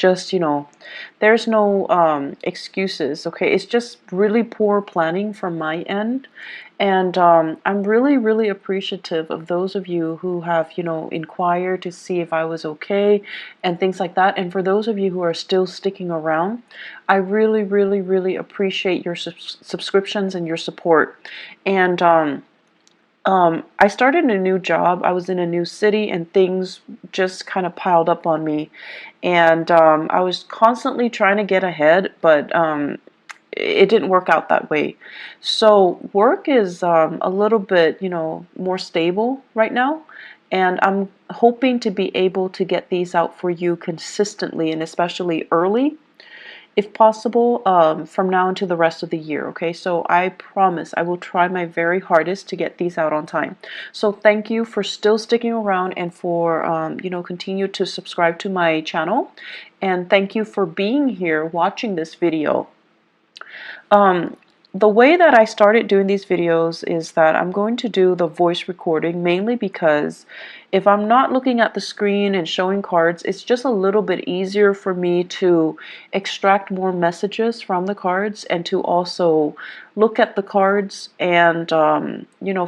just, there's no excuses. Okay, it's just really poor planning from my end. And I'm really, really appreciative of those of you who have, inquired to see if I was okay and things like that. And for those of you who are still sticking around, I really, really, really appreciate your subscriptions and your support. And I started a new job. I was in a new city, and things just kind of piled up on me. And I was constantly trying to get ahead, but it didn't work out that way. So work is a little bit, more stable right now. And I'm hoping to be able to get these out for you consistently and especially early, if possible, from now until the rest of the year. Okay, so I promise I will try my very hardest to get these out on time. So thank you for still sticking around and for continue to subscribe to my channel, and thank you for being here watching this video. The way that I started doing these videos is that I'm going to do the voice recording, mainly because if I'm not looking at the screen and showing cards, it's just a little bit easier for me to extract more messages from the cards and to also look at the cards and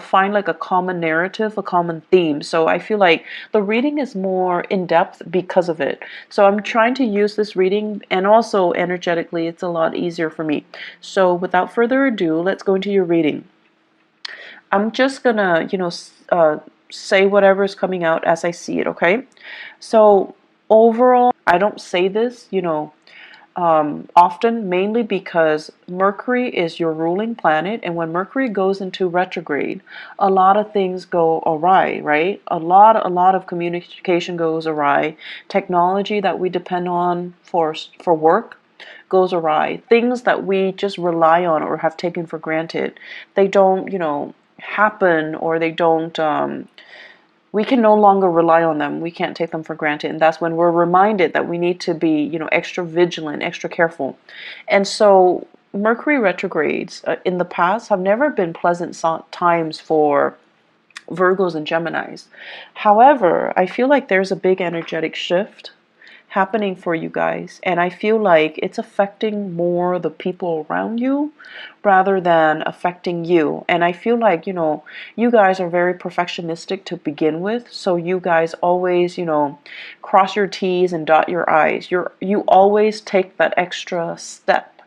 find like a common narrative, a common theme. So I feel like the reading is more in-depth because of it. So I'm trying to use this reading, and also energetically it's a lot easier for me. So without further ado, let's go into your reading. I'm just gonna say whatever is coming out as I see it. Okay, so overall, I don't say this often, mainly because Mercury is your ruling planet, and when Mercury goes into retrograde, a lot of things go awry, right? A lot of communication goes awry. Technology that we depend on for work goes awry. Things that we just rely on or have taken for granted, they don't, happen, or they don't. We can no longer rely on them. We can't take them for granted. And that's when we're reminded that we need to be, extra vigilant, extra careful. And so Mercury retrogrades in the past have never been pleasant times for Virgos and Geminis. However, I feel like there's a big energetic shift happening for you guys, and I feel like it's affecting more the people around you rather than affecting you. And I feel like you guys are very perfectionistic to begin with, so you guys always cross your T's and dot your I's. You always take that extra step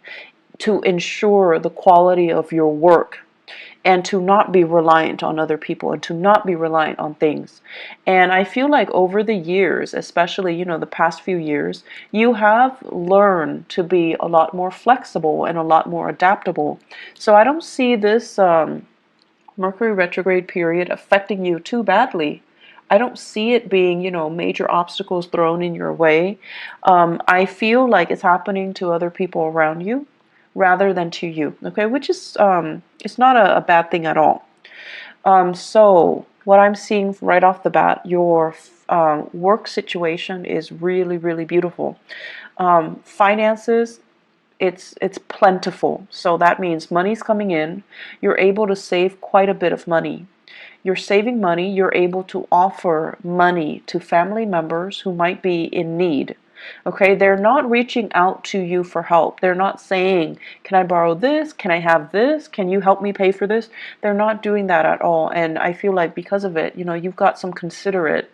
to ensure the quality of your work, and to not be reliant on other people, and to not be reliant on things. And I feel like over the years, especially, the past few years, you have learned to be a lot more flexible and a lot more adaptable. So I don't see this Mercury retrograde period affecting you too badly. I don't see it being, major obstacles thrown in your way. I feel like it's happening to other people around you rather than to you, okay, which is it's not a bad thing at all. So what I'm seeing right off the bat, your work situation is really, really beautiful. Finances, it's plentiful, so that means money's coming in. You're able to save quite a bit of money. You're saving money. You're able to offer money to family members who might be in need. Okay, they're not reaching out to you for help. They're not saying, can I borrow this? Can I have this? Can you help me pay for this? They're not doing that at all. And I feel like because of it, you've got some considerate,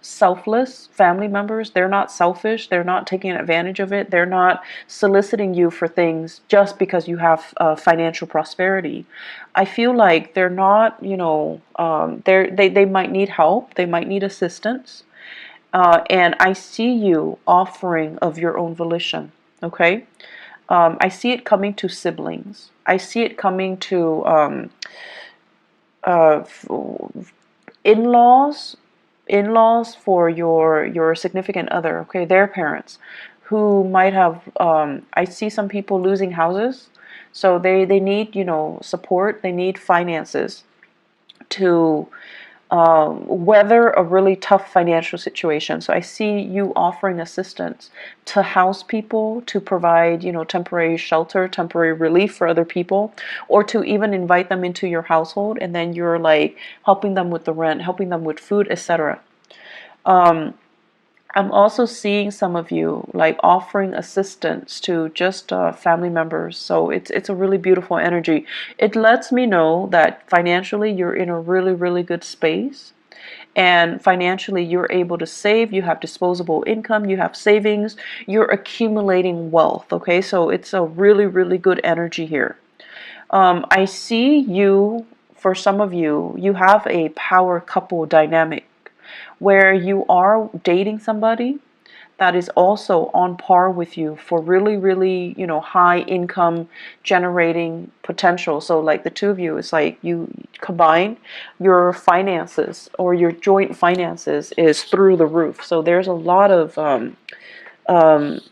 selfless family members. They're not selfish. They're not taking advantage of it. They're not soliciting you for things just because you have financial prosperity. I feel like they're not, they might need help. They might need assistance. And I see you offering of your own volition, okay? I see it coming to siblings. I see it coming to uh, in-laws, for your significant other, okay, their parents, who might have, I see some people losing houses, so they need, support. They need finances to weather a really tough financial situation. So I see you offering assistance to house people, to provide, temporary shelter, temporary relief for other people, or to even invite them into your household, and then you're like helping them with the rent, helping them with food, etc. I'm also seeing some of you like offering assistance to just family members. So it's a really beautiful energy. It lets me know that financially you're in a really, really good space. And financially you're able to save, you have disposable income, you have savings, you're accumulating wealth. Okay, so it's a really, really good energy here. I see you, for some of you, you have a power couple dynamic where you are dating somebody that is also on par with you for really, really, high income generating potential. So like the two of you, it's like you combine your finances, or your joint finances is through the roof. So there's a lot of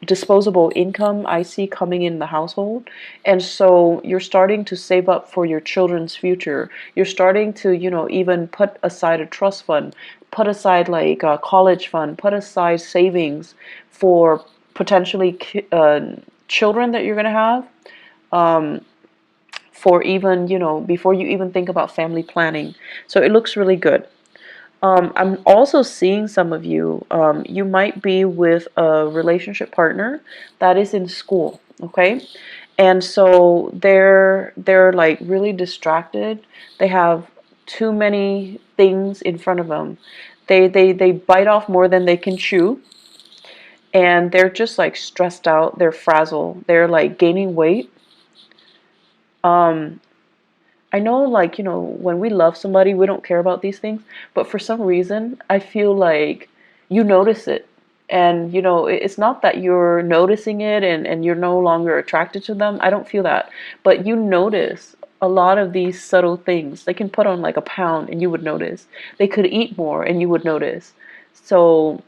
disposable income I see coming in the household. And so you're starting to save up for your children's future. You're starting to, even put aside a trust fund, put aside like a college fund, put aside savings for potentially children that you're going to have. For even, before you even think about family planning. So it looks really good. I'm also seeing some of you, you might be with a relationship partner that is in school, okay? And so they're like really distracted. They have too many things in front of them. They bite off more than they can chew, and they're just like stressed out, they're frazzled, they're like gaining weight. Um, I know, like, when we love somebody, we don't care about these things, but for some reason, I feel like you notice it. And, it's not that you're noticing it and you're no longer attracted to them. I don't feel that. But you notice a lot of these subtle things. They can put on like a pound and you would notice. They could eat more and you would notice. So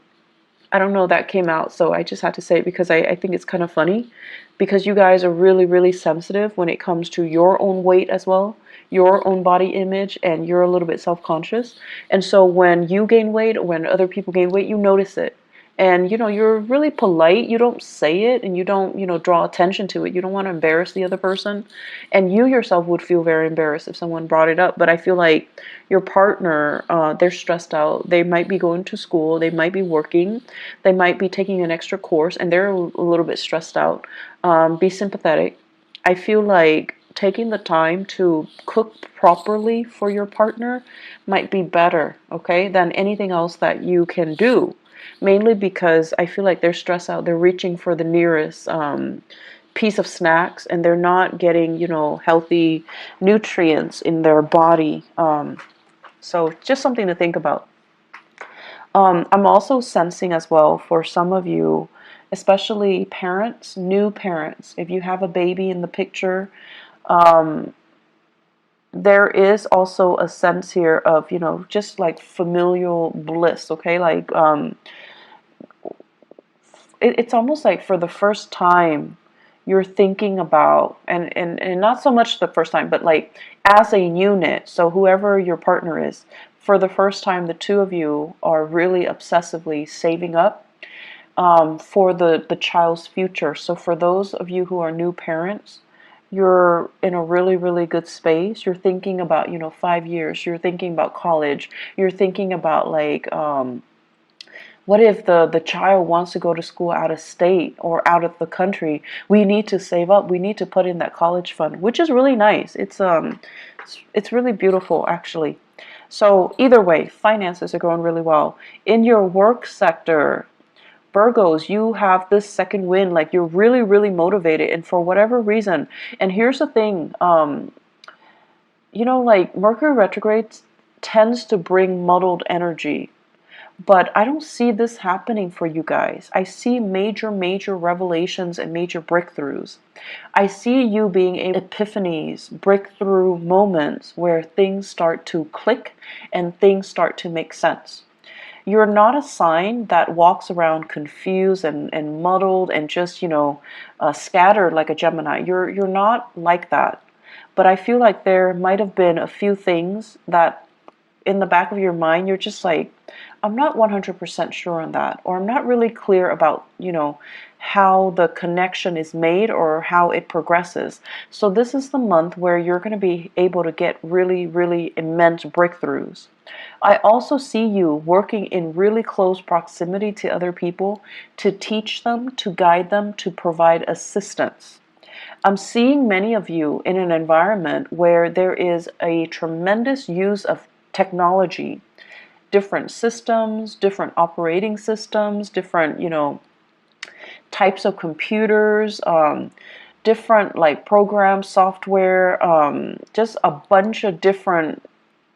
I don't know, that came out, so I just had to say it because I think it's kind of funny, because you guys are really, really sensitive when it comes to your own weight as well, your own body image, and you're a little bit self-conscious. And so when you gain weight, or when other people gain weight, you notice it. And you're really polite. You don't say it, and you don't, draw attention to it. You don't want to embarrass the other person. And you yourself would feel very embarrassed if someone brought it up. But I feel like your partner, they're stressed out. They might be going to school. They might be working. They might be taking an extra course, and they're a little bit stressed out. Be sympathetic. I feel like taking the time to cook properly for your partner might be better, okay, than anything else that you can do. Mainly because I feel like they're stressed out. They're reaching for the nearest piece of snacks, and they're not getting, healthy nutrients in their body. So just something to think about. I'm also sensing as well for some of you, especially parents, new parents, if you have a baby in the picture, there is also a sense here of, just like familial bliss, okay? Like, it's almost like for the first time, you're thinking about, and not so much the first time, but like as a unit, so whoever your partner is, for the first time, the two of you are really obsessively saving up for the child's future. So for those of you who are new parents, you're in a really, really good space. You're thinking about, 5 years. You're thinking about college. You're thinking about like, what if the child wants to go to school out of state or out of the country? We need to save up. We need to put in that college fund, which is really nice. It's really beautiful, actually. So either way, finances are going really well. In your work sector, Virgos, you have this second wind, like you're really, really motivated, and for whatever reason. And here's the thing, like Mercury retrograde tends to bring muddled energy. But I don't see this happening for you guys. I see major, major revelations and major breakthroughs. I see you being epiphanies, breakthrough moments where things start to click and things start to make sense. You're not a sign that walks around confused and muddled and just, scattered like a Gemini. You're not like that. But I feel like there might have been a few things that in the back of your mind, you're just like, I'm not 100% sure on that, or I'm not really clear about, how the connection is made or how it progresses. So this is the month where you're going to be able to get really, really immense breakthroughs. I also see you working in really close proximity to other people to teach them, to guide them, to provide assistance. I'm seeing many of you in an environment where there is a tremendous use of technology, different systems, different operating systems, different, types of computers, different like programs, software, just a bunch of different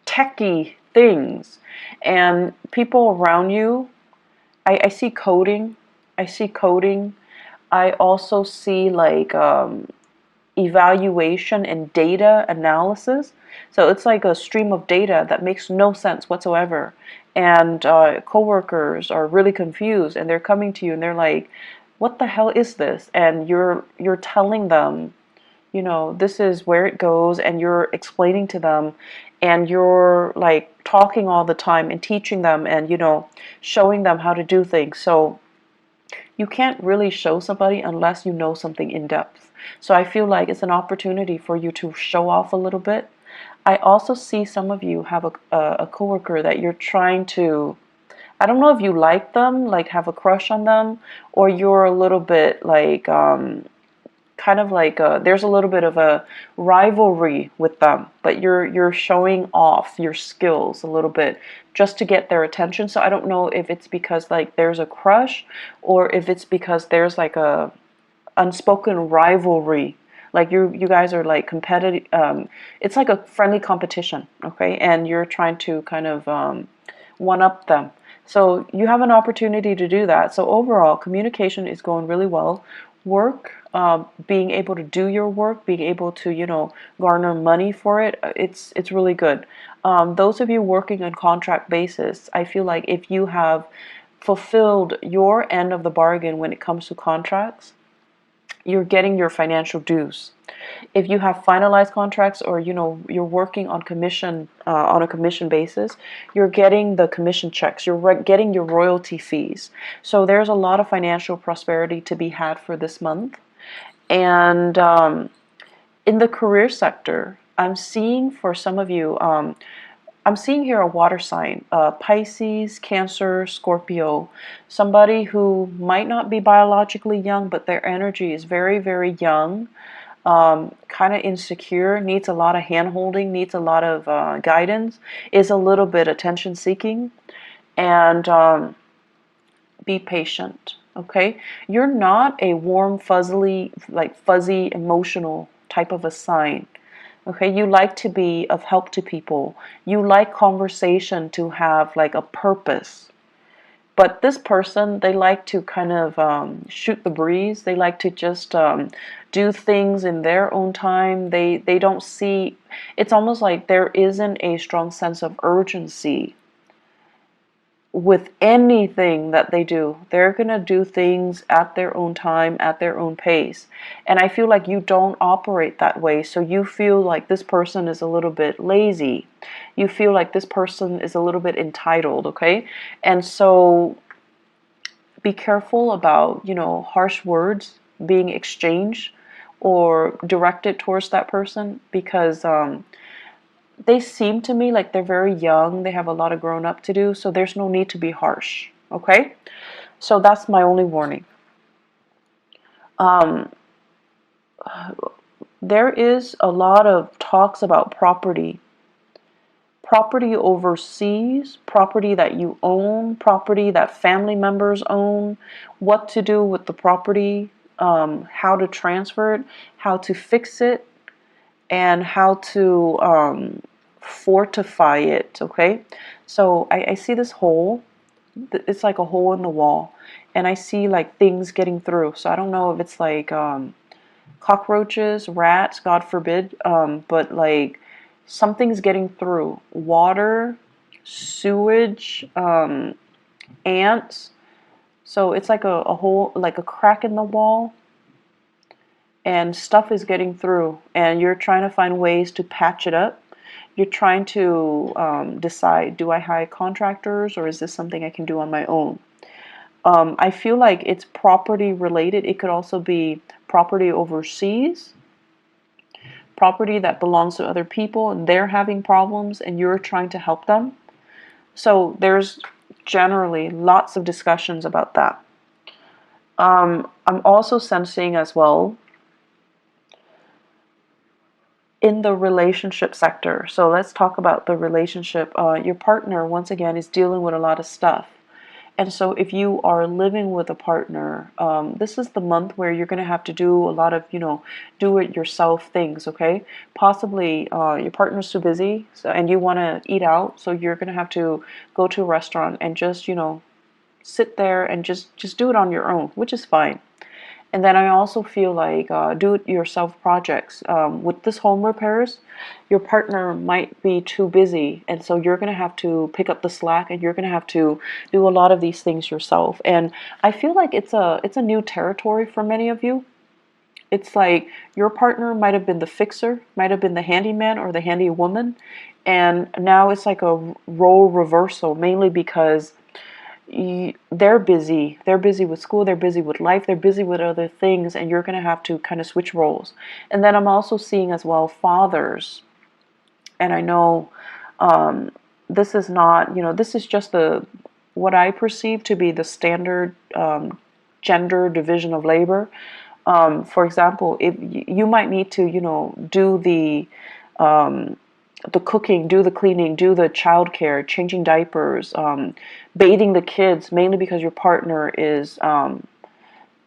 techie things. And people around you, I see coding. I see coding. I also see like evaluation and data analysis. So it's like a stream of data that makes no sense whatsoever. And coworkers are really confused, and they're coming to you and they're like, "What the hell is this?" And you're telling them, this is where it goes, and you're explaining to them, and you're like talking all the time and teaching them, and showing them how to do things. So you can't really show somebody unless you know something in depth. So I feel like it's an opportunity for you to show off a little bit. I also see some of you have a coworker that you're trying to, I don't know if you like them, like have a crush on them, or you're a little bit like kind of like there's a little bit of a rivalry with them, but you're showing off your skills a little bit just to get their attention. So I don't know if it's because like there's a crush, or if it's because there's like a unspoken rivalry. Like you guys are like competitive. It's like a friendly competition, okay? And you're trying to kind of one up them. So you have an opportunity to do that. So overall, communication is going really well. Work, being able to do your work, being able to garner money for it, it's really good. Those of you working on contract basis, I feel like if you have fulfilled your end of the bargain when it comes to contracts, you're getting your financial dues. If you have finalized contracts, or you're working on commission on a commission basis, you're getting the commission checks, you're getting your royalty fees. So there's a lot of financial prosperity to be had for this month. And in the career sector, I'm seeing for some of you, I'm seeing here a water sign, Pisces, Cancer, Scorpio, somebody who might not be biologically young, but their energy is very, very young, kind of insecure, needs a lot of hand-holding, needs a lot of guidance, is a little bit attention-seeking, and be patient, okay? You're not a warm, fuzzy, emotional type of a sign. Okay, you like to be of help to people. You like conversation to have like a purpose. But this person, they like to kind of shoot the breeze. They like to just do things in their own time. They don't see, it's almost like there isn't a strong sense of urgency with anything that they do. They're going to do things at their own time, at their own pace. And I feel like you don't operate that way. So you feel like this person is a little bit lazy. You feel like this person is a little bit entitled, okay? And so be careful about, harsh words being exchanged or directed towards that person, because they seem to me like they're very young. They have a lot of grown up to do, so there's no need to be harsh, okay? So that's my only warning. There is a lot of talks about property. Property overseas, property that you own, property that family members own, what to do with the property, how to transfer it, how to fix it, and how to fortify it, okay? So I see this hole. It's like a hole in the wall, and I see like things getting through. So I don't know if it's like cockroaches, rats, God forbid, but like something's getting through. Water, sewage, ants. So it's like a hole, like a crack in the wall, and stuff is getting through, and you're trying to find ways to patch it up. You're trying to decide, do I hire contractors or is this something I can do on my own? I feel like it's property related. It could also be property overseas, property that belongs to other people and they're having problems and you're trying to help them. So there's generally lots of discussions about that. I'm also sensing as well in the relationship sector. So let's talk about the relationship. Your partner, once again, is dealing with a lot of stuff. And so if you are living with a partner, this is the month where you're going to have to do a lot of, do-it-yourself things, okay? Possibly your partner's too busy and you want to eat out, so you're going to have to go to a restaurant and just, sit there and just do it on your own, which is fine. And then I also feel like do-it-yourself projects. With this home repairs, your partner might be too busy, and so you're going to have to pick up the slack, and you're going to have to do a lot of these things yourself. And I feel like it's a new territory for many of you. It's like your partner might have been the fixer, might have been the handyman or the handy woman, and now it's like a role reversal, mainly because they're busy. They're busy with school, they're busy with life, they're busy with other things, and you're going to have to kind of switch roles. And then I'm also seeing as well fathers. And I know this is not, this is just what I perceive to be the standard gender division of labor. For example, if you might need to, do the cooking, do the cleaning, do the childcare, changing diapers, bathing the kids, mainly because your partner is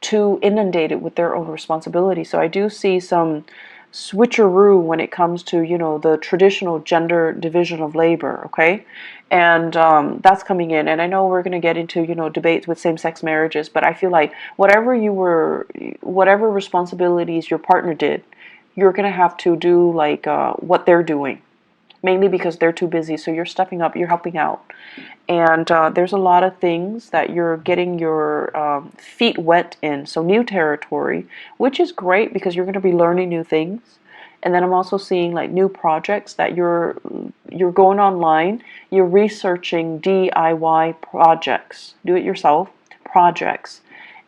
too inundated with their own responsibility. So I do see some switcheroo when it comes to, the traditional gender division of labor, okay? And that's coming in. And I know we're going to get into, debates with same-sex marriages, but I feel like whatever responsibilities your partner did, you're going to have to do like what they're doing, mainly because they're too busy. So you're stepping up, you're helping out. And there's a lot of things that you're getting your feet wet in. So new territory, which is great because you're going to be learning new things. And then I'm also seeing like new projects that you're going online, you're researching DIY projects, do it yourself projects,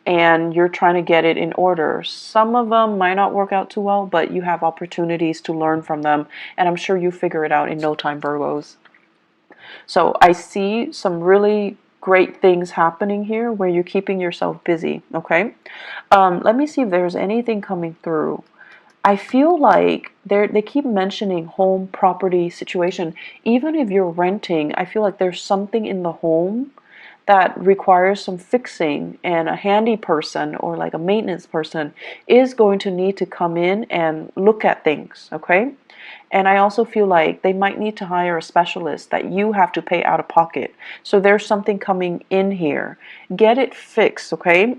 and you're trying to get it in order. Some of them might not work out too well, but you have opportunities to learn from them, and I'm sure you figure it out in no time, Virgos. So I see some really great things happening here where you're keeping yourself busy, okay? Let me see if there's anything coming through. I feel like they keep mentioning home property situation. Even if you're renting, I feel like there's something in the home that requires some fixing, and a handy person or like a maintenance person is going to need to come in and look at things, okay? And I also feel like they might need to hire a specialist that you have to pay out of pocket. So there's something coming in here. Get it fixed, okay?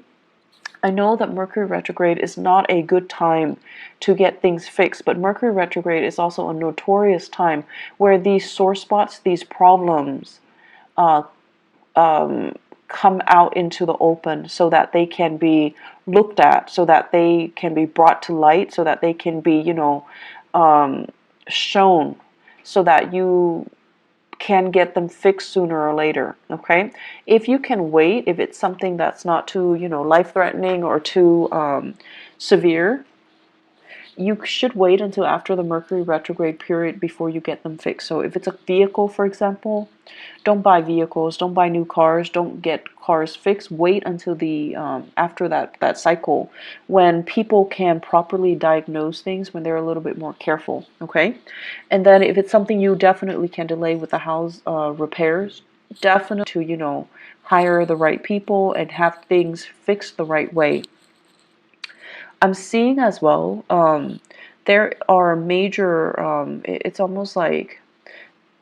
I know that Mercury retrograde is not a good time to get things fixed, but Mercury retrograde is also a notorious time where these sore spots, these problems, come out into the open so that they can be looked at, so that they can be brought to light, so that they can be, shown, so that you can get them fixed sooner or later, okay? If you can wait, if it's something that's not too, life-threatening or too severe, you should wait until after the Mercury retrograde period before you get them fixed. So if it's a vehicle, for example, don't buy vehicles, don't buy new cars, don't get cars fixed. Wait until the after that cycle when people can properly diagnose things, when they're a little bit more careful, okay? And then if it's something you definitely can delay with the house repairs, definitely to, hire the right people and have things fixed the right way. I'm seeing as well, there are major, it's almost like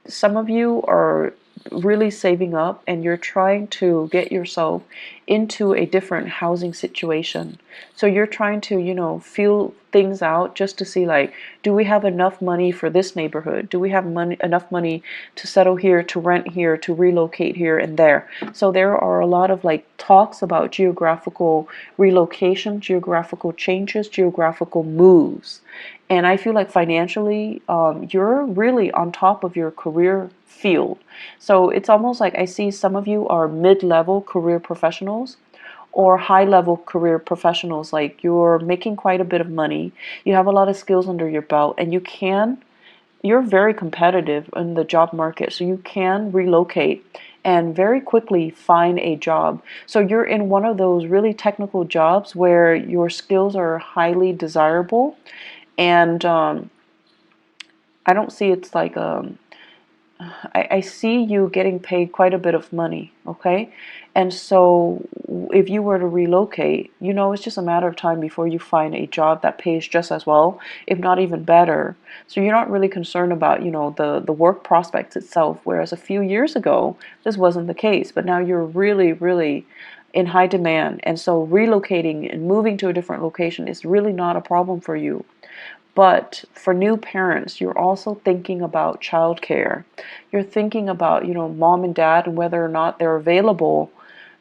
some of you are really saving up and you're trying to get yourself into a different housing situation. So you're trying to, feel things out just to see, like, do we have enough money for this neighborhood? Do we have enough money to settle here, to rent here, to relocate here and there? So there are a lot of like talks about geographical relocation, geographical changes, geographical moves. And I feel like financially, you're really on top of your career field. So it's almost like I see some of you are mid-level career professionals or high-level career professionals. Like you're making quite a bit of money, you have a lot of skills under your belt, and you're very competitive in the job market, so you can relocate and very quickly find a job. So you're in one of those really technical jobs where your skills are highly desirable, and I don't see it's like I see you getting paid quite a bit of money, okay? And so if you were to relocate, it's just a matter of time before you find a job that pays just as well, if not even better. So you're not really concerned about, the work prospects itself, whereas a few years ago, this wasn't the case. But now you're really, really in high demand. And so relocating and moving to a different location is really not a problem for you. But for new parents, you're also thinking about childcare. You're thinking about, mom and dad and whether or not they're available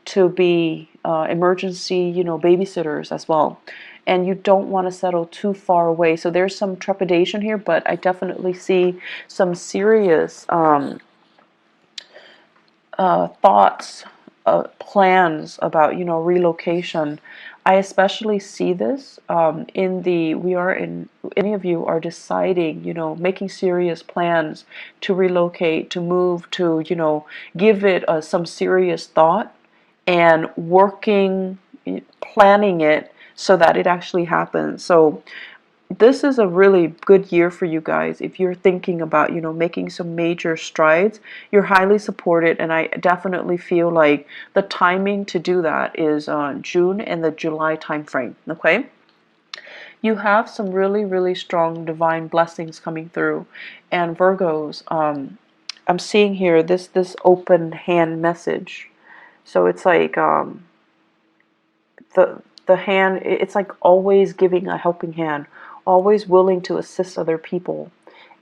to be emergency, babysitters as well. And you don't want to settle too far away. So there's some trepidation here, but I definitely see some serious thoughts, plans about relocation. I especially see this any of you are deciding, making serious plans to relocate, to move, to give it some serious thought and working, planning it so that it actually happens. So this is a really good year for you guys. If you're thinking about, making some major strides, you're highly supported, and I definitely feel like the timing to do that is June and the July time frame, okay? You have some really, really strong divine blessings coming through. And Virgos, I'm seeing here this open hand message. So it's like the hand, it's like always giving a helping hand, always willing to assist other people.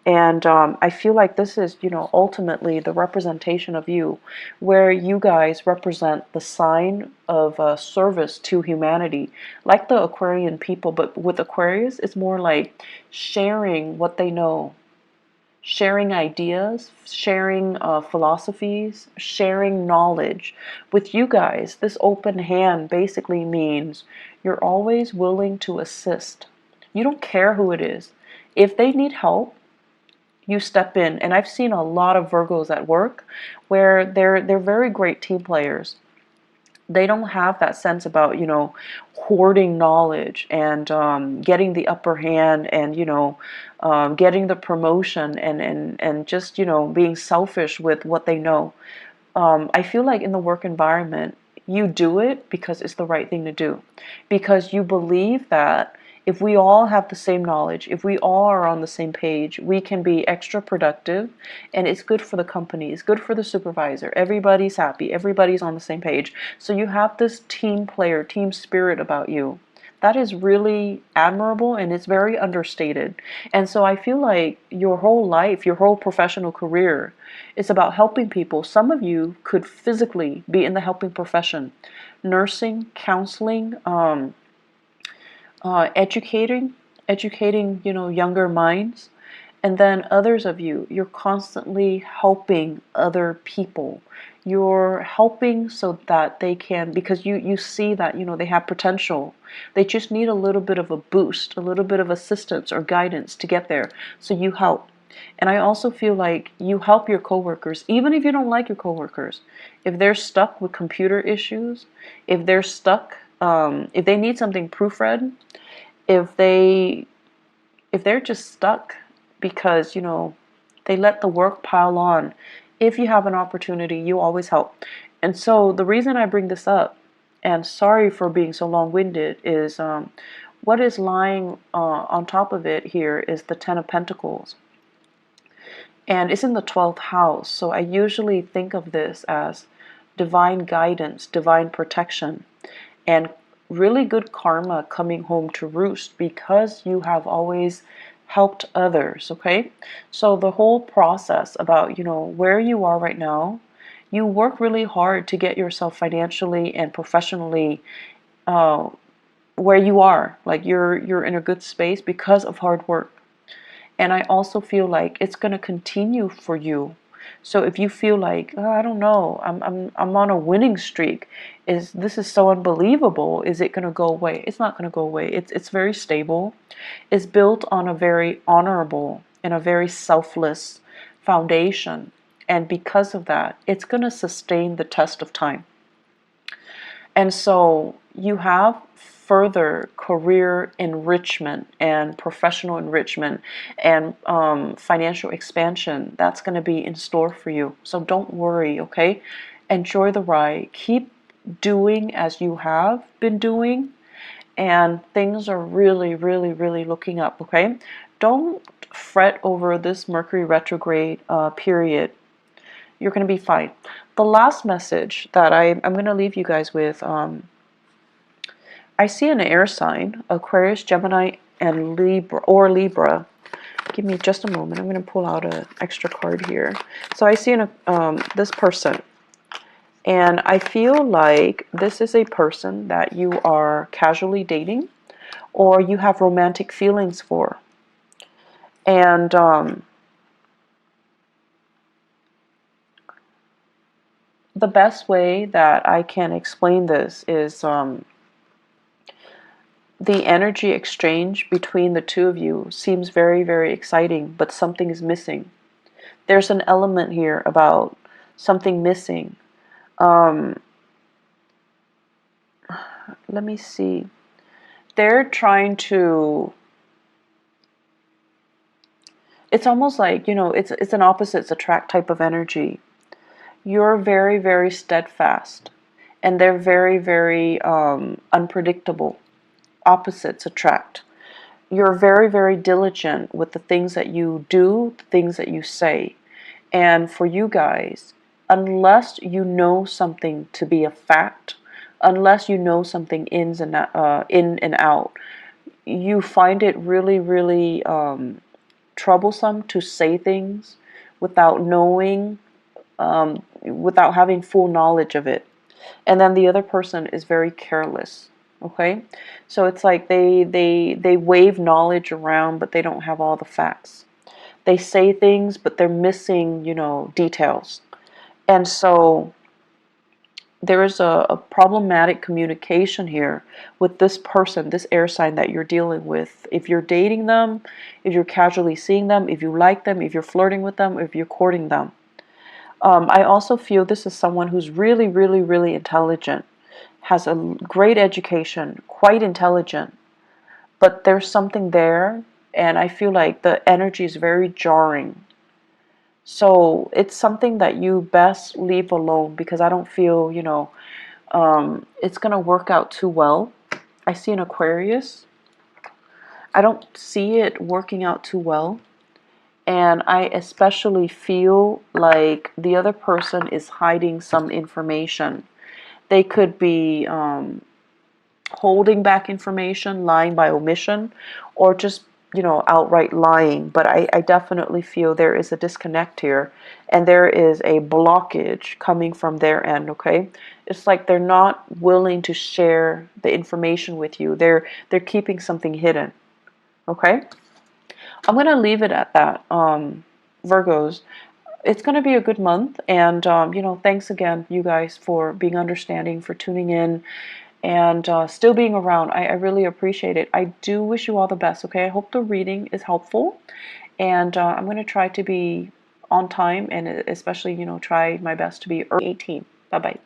And I feel like this is, ultimately the representation of you, where you guys represent the sign of service to humanity, like the Aquarian people. But with Aquarius, it's more like sharing what they know, sharing ideas, sharing philosophies, sharing knowledge. With you guys, this open hand basically means you're always willing to assist. You don't care who it is. If they need help, you step in. And I've seen a lot of Virgos at work where they're very great team players. They don't have that sense about, hoarding knowledge and getting the upper hand and, getting the promotion and just, being selfish with what they know. I feel like in the work environment, you do it because it's the right thing to do. Because you believe that if we all have the same knowledge, if we all are on the same page, we can be extra productive, and it's good for the company, it's good for the supervisor. Everybody's happy, everybody's on the same page. So you have this team player, team spirit about you. That is really admirable, and it's very understated. And so I feel like your whole life, your whole professional career is about helping people. Some of you could physically be in the helping profession, nursing, counseling, educating, younger minds. And then others of you, you're constantly helping other people. You're helping so that they can, because you see that, they have potential. They just need a little bit of a boost, a little bit of assistance or guidance to get there. So you help. And I also feel like you help your coworkers, even if you don't like your coworkers. If they're stuck with computer issues, if they're stuck, if they need something proofread, if they're just stuck because they let the work pile on, if you have an opportunity, you always help. And so the reason I bring this up, and sorry for being so long-winded, is what is lying on top of it here is the Ten of Pentacles, and it's in the 12th house. So I usually think of this as divine guidance, divine protection, and really good karma coming home to roost because you have always helped others, okay? So the whole process about, where you are right now, you work really hard to get yourself financially and professionally where you are. Like you're in a good space because of hard work. And I also feel like it's going to continue for you. So if you feel like, oh, I don't know, I'm on a winning streak, this is so unbelievable, is it going to go away? It's not going to go away. It's very stable. It's built on a very honorable and a very selfless foundation. And because of that, it's going to sustain the test of time. And so you have further career enrichment and professional enrichment and financial expansion that's going to be in store for you. So don't worry, okay? Enjoy the ride. Keep doing as you have been doing, and things are really, really, really looking up, okay? Don't fret over this Mercury retrograde period. You're going to be fine. The last message that I'm going to leave you guys with, I see an air sign, Aquarius, Gemini, and Libra. Give me just a moment. I'm going to pull out an extra card here. So I see this person, and I feel like this is a person that you are casually dating or you have romantic feelings for. And the best way that I can explain this is the energy exchange between the two of you seems very, very exciting, but something is missing. There's an element here about something missing. Let me see. They're trying to... It's almost like, it's an opposites attract type of energy. You're very, very steadfast, and they're very, very unpredictable. Opposites attract. You're very, very diligent with the things that you do, the things that you say. And for you guys, unless you know something to be a fact, unless you know something in and out, you find it really, really troublesome to say things without knowing, without having full knowledge of it. And then the other person is very careless. Okay, so it's like they wave knowledge around, but they don't have all the facts. They say things, but they're missing, details. And so there is a problematic communication here with this person, this air sign that you're dealing with. If you're dating them, if you're casually seeing them, if you like them, if you're flirting with them, if you're courting them. I also feel this is someone who's really, really, really intelligent, has a great education, quite intelligent, but there's something there, and I feel like the energy is very jarring. So it's something that you best leave alone, because I don't feel, it's going to work out too well. I see an Aquarius. I don't see it working out too well. And I especially feel like the other person is hiding some information. They could be holding back information, lying by omission, or just, outright lying. But I definitely feel there is a disconnect here, and there is a blockage coming from their end, okay? It's like they're not willing to share the information with you. They're keeping something hidden, okay? I'm going to leave it at that, Virgos. It's going to be a good month, and thanks again, you guys, for being understanding, for tuning in, and still being around. I really appreciate it. I do wish you all the best, okay? I hope the reading is helpful, and I'm going to try to be on time, and especially, try my best to be early 18. Bye-bye.